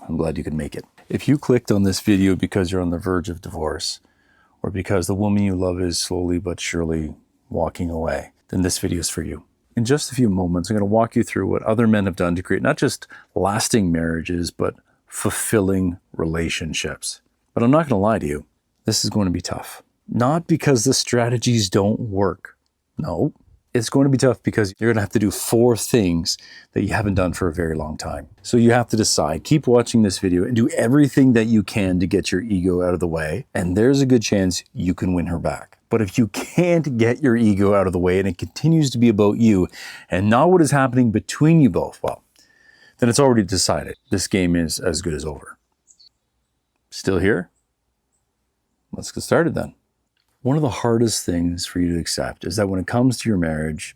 I'm glad you could make it. If you clicked on this video because you're on the verge of divorce, or because the woman you love is slowly but surely walking away, then this video is for you. In just a few moments, I'm going to walk you through what other men have done to create not just lasting marriages, but fulfilling relationships. But I'm not going to lie to you, this is going to be tough. Not because the strategies don't work. No, it's going to be tough because you're going to have to do 4 things that you haven't done for a very long time. So you have to decide, keep watching this video and do everything that you can to get your ego out of the way. And there's a good chance you can win her back. But if you can't get your ego out of the way and it continues to be about you and not what is happening between you both, well, then it's already decided. This game is as good as over. Still here? Let's get started then. One of the hardest things for you to accept is that when it comes to your marriage,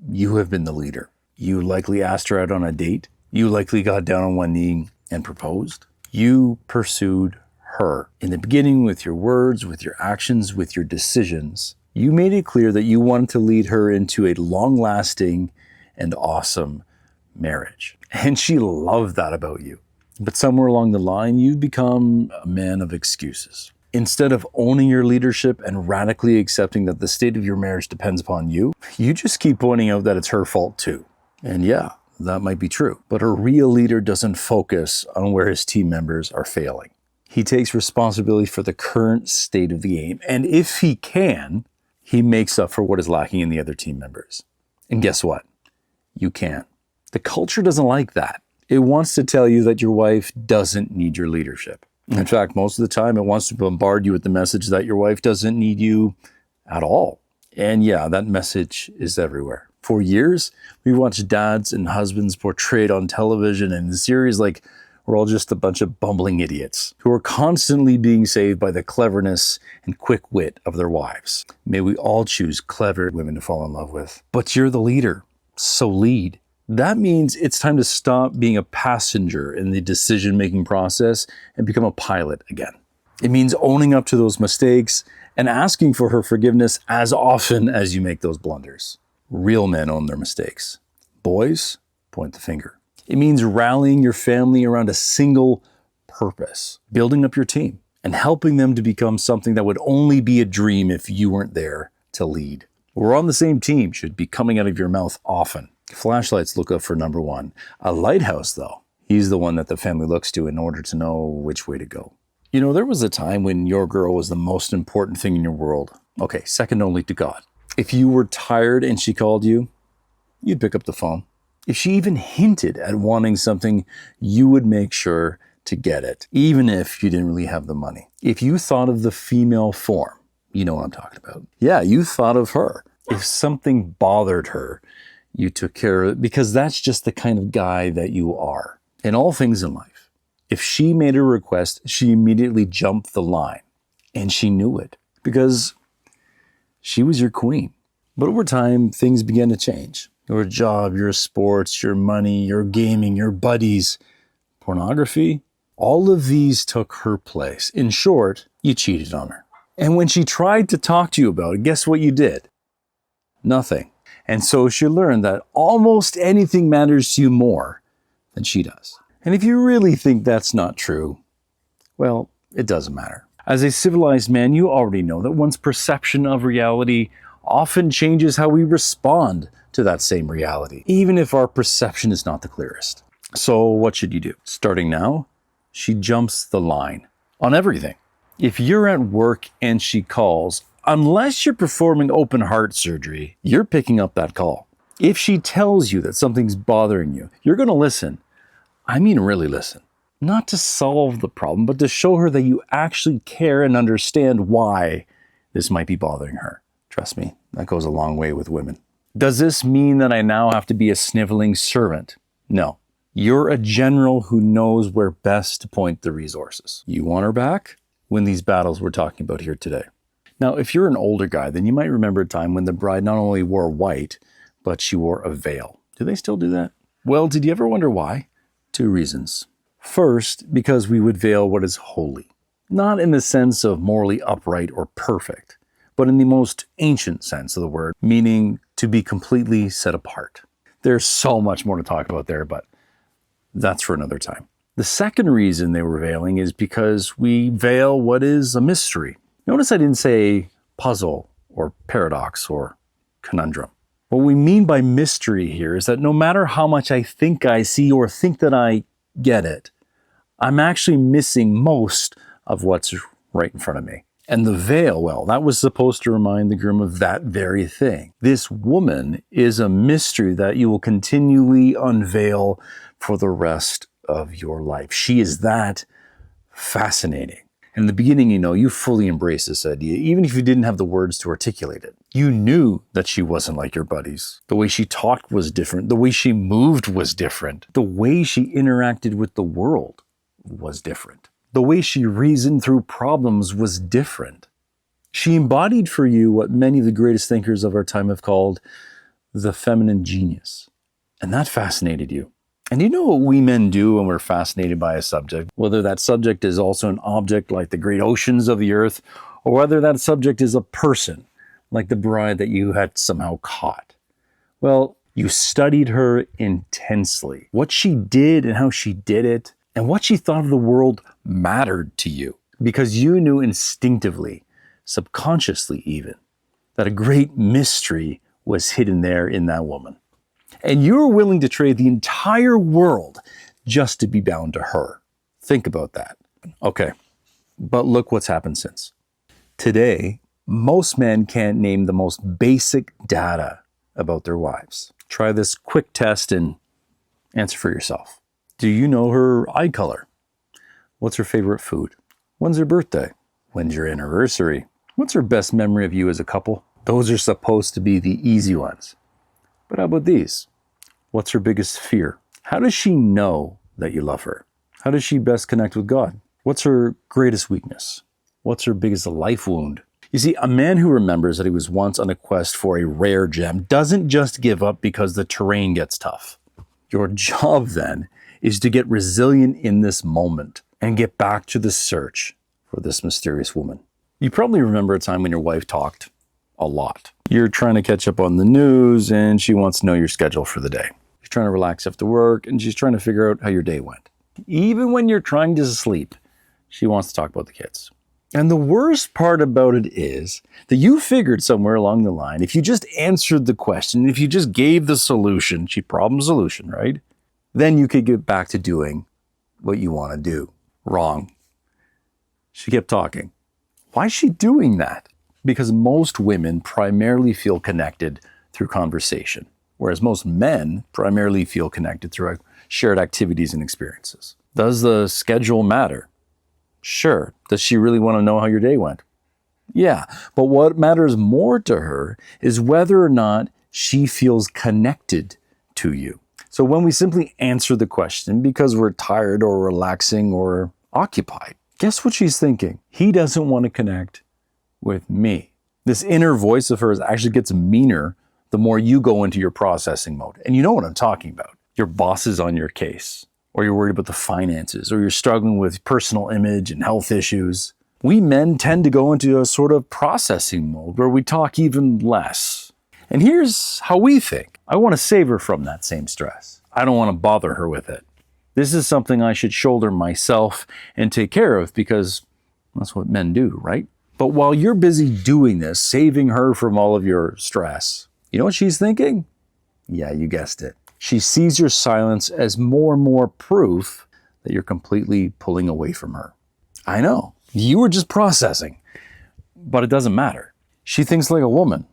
you have been the leader. You likely asked her out on a date. You likely got down on one knee and proposed. You pursued her. In the beginning, with your words, with your actions, with your decisions, you made it clear that you wanted to lead her into a long-lasting and awesome marriage. And she loved that about you. But somewhere along the line, you've become a man of excuses. Instead of owning your leadership and radically accepting that the state of your marriage depends upon you, you just keep pointing out that it's her fault too. And yeah, that might be true. But a real leader doesn't focus on where his team members are failing. He takes responsibility for the current state of the game. And if he can, he makes up for what is lacking in the other team members. And guess what? You can't. The culture doesn't like that. It wants to tell you that your wife doesn't need your leadership. In fact, most of the time, it wants to bombard you with the message that your wife doesn't need you at all. And yeah, that message is everywhere. For years, we watched dads and husbands portrayed on television and in series like we're all just a bunch of bumbling idiots who are constantly being saved by the cleverness and quick wit of their wives. May we all choose clever women to fall in love with. But you're the leader, so lead. That means it's time to stop being a passenger in the decision-making process and become a pilot again. It means owning up to those mistakes and asking for her forgiveness as often as you make those blunders. Real men own their mistakes. Boys, point the finger. It means rallying your family around a single purpose, building up your team, and helping them to become something that would only be a dream if you weren't there to lead. We're on the same team should be coming out of your mouth often. Flashlights look up for number 1. A lighthouse, though, he's the one that the family looks to in order to know which way to go. You know, there was a time when your girl was the most important thing in your world. Okay, second only to God. If you were tired and she called you, you'd pick up the phone. If she even hinted at wanting something, you would make sure to get it, even if you didn't really have the money. If you thought of the female form, you know what I'm talking about. Yeah, you thought of her. If something bothered her, you took care of it because that's just the kind of guy that you are. In all things in life, if she made a request, she immediately jumped the line. And she knew it because she was your queen. But over time, things began to change. Your job, your sports, your money, your gaming, your buddies, pornography, all of these took her place. In short, you cheated on her. And when she tried to talk to you about it, guess what you did? Nothing. And so she learned that almost anything matters to you more than she does. And if you really think that's not true, well, it doesn't matter. As a civilized man, you already know that one's perception of reality often changes how we respond to that same reality, even if our perception is not the clearest. So what should you do? Starting now, she jumps the line on everything. If you're at work and she calls, unless you're performing open heart surgery, you're picking up that call. If she tells you that something's bothering you, you're going to listen. I mean, really listen. Not to solve the problem, but to show her that you actually care and understand why this might be bothering her. Trust me, that goes a long way with women. Does this mean that I now have to be a sniveling servant? No. You're a general who knows where best to point the resources. You want her back? Win these battles we're talking about here today. Now, if you're an older guy, then you might remember a time when the bride not only wore white, but she wore a veil. Do they still do that? Well, did you ever wonder why? 2 reasons. First, because we would veil what is holy. Not in the sense of morally upright or perfect, but in the most ancient sense of the word, meaning to be completely set apart. There's so much more to talk about there, but that's for another time. The second reason they were veiling is because we veil what is a mystery. Notice I didn't say puzzle or paradox or conundrum. What we mean by mystery here is that no matter how much I think I see or think that I get it, I'm actually missing most of what's right in front of me. And the veil, well, that was supposed to remind the groom of that very thing. This woman is a mystery that you will continually unveil for the rest of your life. She is that fascinating. In the beginning, you fully embraced this idea, even if you didn't have the words to articulate it. You knew that she wasn't like your buddies. The way she talked was different. The way she moved was different. The way she interacted with the world was different. The way she reasoned through problems was different. She embodied for you what many of the greatest thinkers of our time have called the feminine genius. And that fascinated you. And you know what we men do when we're fascinated by a subject? Whether that subject is also an object like the great oceans of the earth, or whether that subject is a person like the bride that you had somehow caught. Well, you studied her intensely. What she did and how she did it, and what she thought of the world mattered to you. Because you knew instinctively, subconsciously even, that a great mystery was hidden there in that woman. And you were willing to trade the entire world just to be bound to her. Think about that. Okay, but look what's happened since. Today, most men can't name the most basic data about their wives. Try this quick test and answer for yourself. Do you know her eye color? What's her favorite food? When's her birthday? When's your anniversary? What's her best memory of you as a couple? Those are supposed to be the easy ones. But how about these? What's her biggest fear? How does she know that you love her? How does she best connect with God? What's her greatest weakness? What's her biggest life wound? You see, a man who remembers that he was once on a quest for a rare gem doesn't just give up because the terrain gets tough. Your job then is to get resilient in this moment and get back to the search for this mysterious woman. You probably remember a time when your wife talked a lot. You're trying to catch up on the news and she wants to know your schedule for the day. You're trying to relax after work and she's trying to figure out how your day went. Even when you're trying to sleep, she wants to talk about the kids. And the worst part about it is that you figured somewhere along the line, if you just answered the question, if you just gave the solution, problem solution, right? Then you could get back to doing what you want to do. Wrong. She kept talking. Why is she doing that? Because most women primarily feel connected through conversation, whereas most men primarily feel connected through shared activities and experiences. Does the schedule matter? Sure. Does she really want to know how your day went? Yeah. But what matters more to her is whether or not she feels connected to you. So when we simply answer the question because we're tired or relaxing or occupied, guess what she's thinking? He doesn't want to connect with me. This inner voice of hers actually gets meaner the more you go into your processing mode. And you know what I'm talking about. Your boss is on your case, or you're worried about the finances, or you're struggling with personal image and health issues. We men tend to go into a sort of processing mode where we talk even less. And here's how we think. I want to save her from that same stress. I don't want to bother her with it. This is something I should shoulder myself and take care of because that's what men do, right? But while you're busy doing this, saving her from all of your stress, you know what she's thinking? Yeah, you guessed it. She sees your silence as more and more proof that you're completely pulling away from her. I know, you were just processing, but it doesn't matter. She thinks like a woman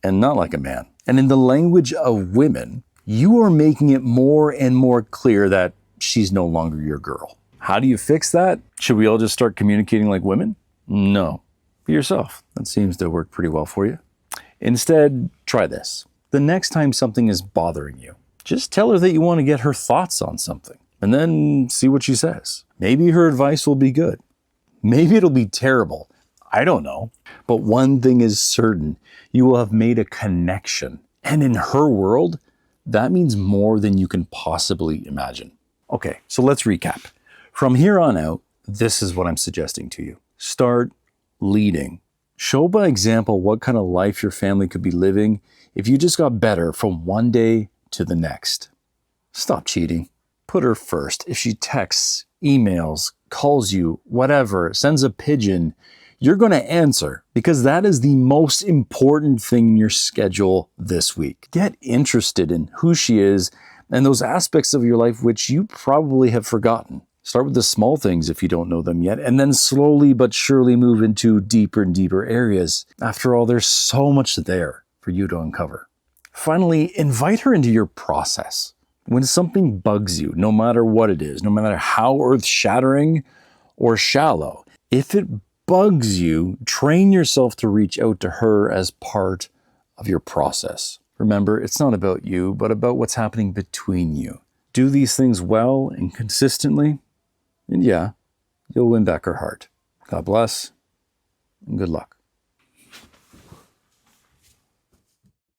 and not like a man. And in the language of women, you are making it more and more clear that she's no longer your girl. How do you fix that? Should we all just start communicating like women? No. Be yourself. That seems to work pretty well for you. Instead, try this. The next time something is bothering you, just tell her that you want to get her thoughts on something and then see what she says. Maybe her advice will be good. Maybe it'll be terrible. I don't know. But one thing is certain, you will have made a connection. And in her world, that means more than you can possibly imagine. Okay, so let's recap. From here on out, this is what I'm suggesting to you. Start leading. Show by example what kind of life your family could be living if you just got better from one day to the next. Stop cheating. Put her first. If she texts, emails, calls you, whatever, sends a pigeon, you're going to answer because that is the most important thing in your schedule this week. Get interested in who she is and those aspects of your life which you probably have forgotten. Start with the small things if you don't know them yet, and then slowly but surely move into deeper and deeper areas. After all, there's so much there for you to uncover. Finally, invite her into your process. When something bugs you, no matter what it is, no matter how earth-shattering or shallow, if it bugs you, train yourself to reach out to her as part of your process. Remember, it's not about you, but about what's happening between you. Do these things well and consistently, and yeah, you'll win back her heart. God bless, and good luck.